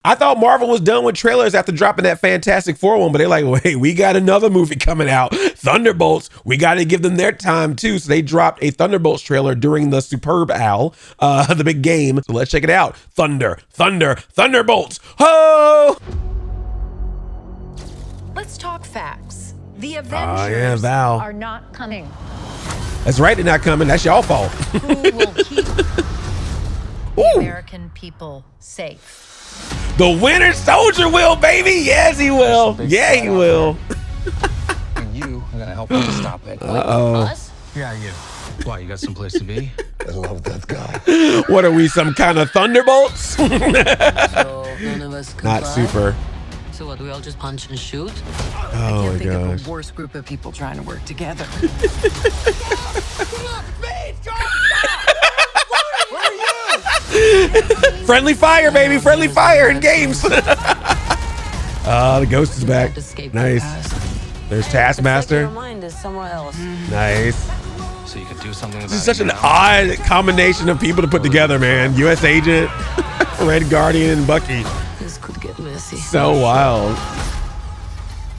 I thought Marvel was done with trailers after dropping that Fantastic Four one, but they're like, wait, we got another movie coming out, Thunderbolts. We got to give them their time too. So they dropped a Thunderbolts trailer during the Superb Owl, the big game. So let's check it out. Thunderbolts. Ho! Let's talk facts. The Avengers are not coming. That's right, they're not coming. That's y'all fault. Who will keep the American people safe? The Winter Soldier will, baby. Yes, he will. Yeah, he will. And you are gonna help me to stop it. Us? Yeah, you. Why, you got someplace to be? I love that guy. What are we, some kind of Thunderbolts? So none of us Not comply? super. So what, do we all just punch and shoot? Oh my Think gosh. of a worse group of people trying to work together. Friendly fire, baby. Friendly fire in games. The ghost is back. Nice. There's Taskmaster. Your mind is somewhere else. Nice. So you could do something about This is it such an now? odd combination of people to put together, man. U.S. Agent, Red Guardian, and Bucky. This could get messy. So wild.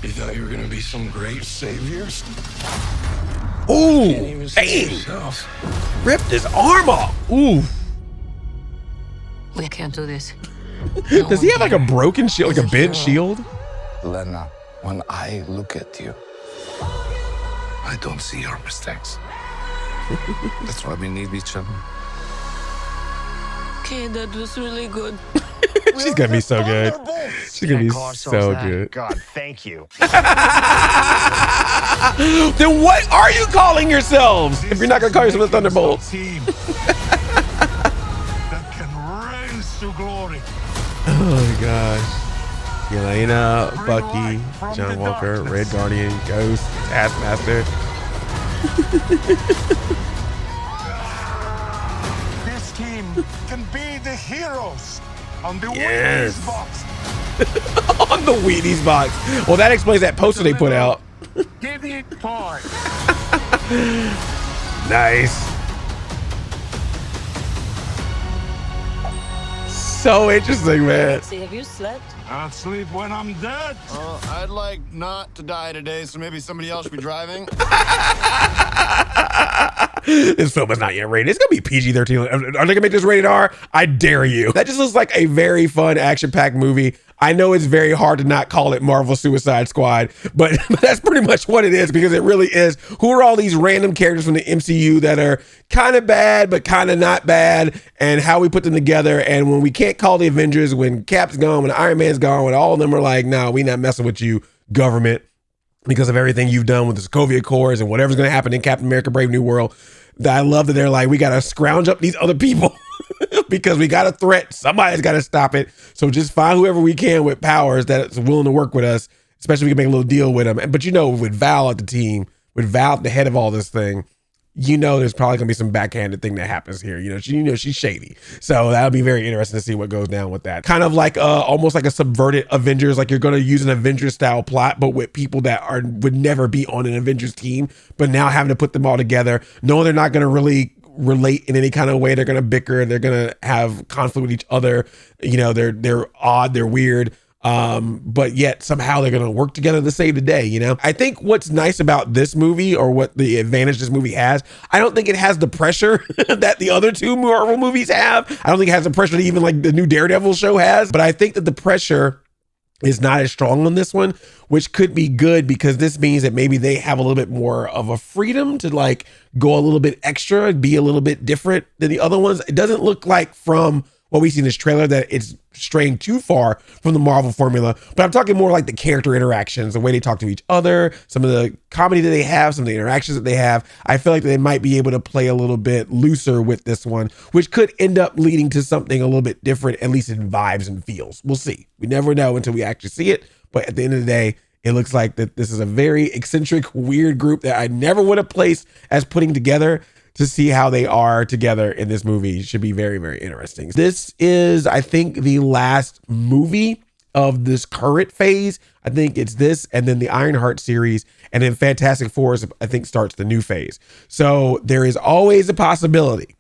You thought you were gonna be some great saviors? Ooh, Can't even save dang. yourself. Ripped his arm off. Ooh. We can't do this. Does he have like a broken shield, like a bent shield? Lena, when I look at you, I don't see your mistakes. That's why we need each other. Okay, that was really good. She's gonna be so good. She's gonna be so good. God, thank you. Then what are you calling yourselves if you're not gonna call yourselves the Thunderbolts? Team that can rise to glory. Oh my gosh. Yelena, Bucky, John Walker, Red Guardian, Ghost, Taskmaster. This team can be the heroes on the Yes. Wheaties box. On the Wheaties box. Well, that explains that poster they put out. Give it point. Nice. So interesting, man. See, have you slept? I'll sleep when I'm dead. I'd like not to die today, so maybe somebody else should be driving. This film is not yet rated. It's gonna be PG-13. Are they gonna make this rated R? I dare you. That just looks like a very fun action-packed movie. I know it's very hard to not call it Marvel Suicide Squad, but that's pretty much what it is, because it really is. Who are all these random characters from the MCU that are kind of bad, but kind of not bad, and how we put them together? And when we can't call the Avengers, when Cap's gone, when Iron Man's gone, when all of them are like, no, we not messing with you, government, because of everything you've done with the Sokovia Accords and whatever's going to happen in Captain America Brave New World. That I love that they're like, we got to scrounge up these other people because we got a threat. Somebody's got to stop it. So just find whoever we can with powers that's willing to work with us, especially if we can make a little deal with them. But you know, with Val at the team, with Val at the head of all this thing, you know, there's probably gonna be some backhanded thing that happens here. You know, she's shady. So that'll be very interesting to see what goes down with that. Kind of like almost like a subverted Avengers, like you're gonna use an Avengers style plot, but with people that would never be on an Avengers team, but now having to put them all together, knowing they're not gonna really relate in any kind of way. They're gonna bicker, they're gonna have conflict with each other. You know, they're odd, they're weird. But yet somehow they're going to work together to save the day. You know, I think what's nice about this movie, or what the advantage this movie has, I don't think it has the pressure that the other two Marvel movies have. I don't think it has the pressure that even like the new Daredevil show has, but I think that the pressure is not as strong on this one, which could be good, because this means that maybe they have a little bit more of a freedom to like go a little bit extra, be a little bit different than the other ones. It doesn't look like from what we see in this trailer that it's straying too far from the Marvel formula, but I'm talking more like the character interactions, the way they talk to each other, some of the comedy that they have, some of the interactions that they have. I feel like they might be able to play a little bit looser with this one, which could end up leading to something a little bit different, at least in vibes and feels. We'll see. We never know until we actually see it. But at the end of the day, it looks like that this is a very eccentric, weird group that I never would have placed as putting together. To see how they are together in this movie should be very, very interesting. This is, I think, the last movie of this current phase. I think it's this, and then the Ironheart series, and then Fantastic Four, I think, starts the new phase. So there is always a possibility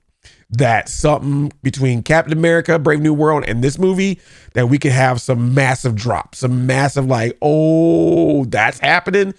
that something between Captain America, Brave New World, and this movie, that we could have some massive drops, some massive like, oh, that's happening.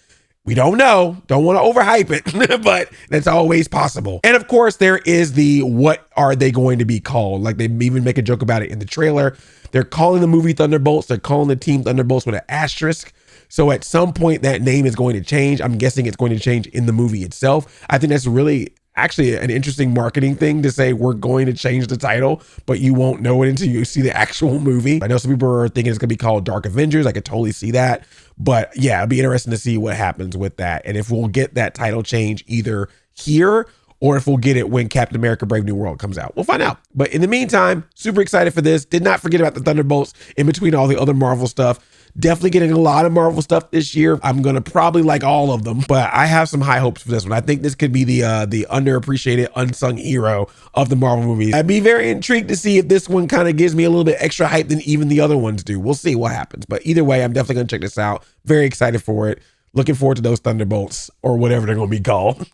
We don't know. Don't want to overhype it, but that's always possible. And of course, there is the what are they going to be called? Like they even make a joke about it in the trailer. They're calling the movie Thunderbolts. They're calling the team Thunderbolts with an asterisk. So at some point that name is going to change. I'm guessing it's going to change in the movie itself. I think that's really actually an interesting marketing thing to say we're going to change the title, but you won't know it until you see the actual movie. I know some people are thinking it's going to be called Dark Avengers. I could totally see that. But yeah, it'd be interesting to see what happens with that. And if we'll get that title change either here or if we'll get it when Captain America Brave New World comes out. We'll find out. But in the meantime, super excited for this. Did not forget about the Thunderbolts in between all the other Marvel stuff. Definitely getting a lot of Marvel stuff this year. I'm going to probably like all of them, but I have some high hopes for this one. I think this could be the underappreciated, unsung hero of the Marvel movies. I'd be very intrigued to see if this one kind of gives me a little bit extra hype than even the other ones do. We'll see what happens. But either way, I'm definitely going to check this out. Very excited for it. Looking forward to those Thunderbolts or whatever they're going to be called.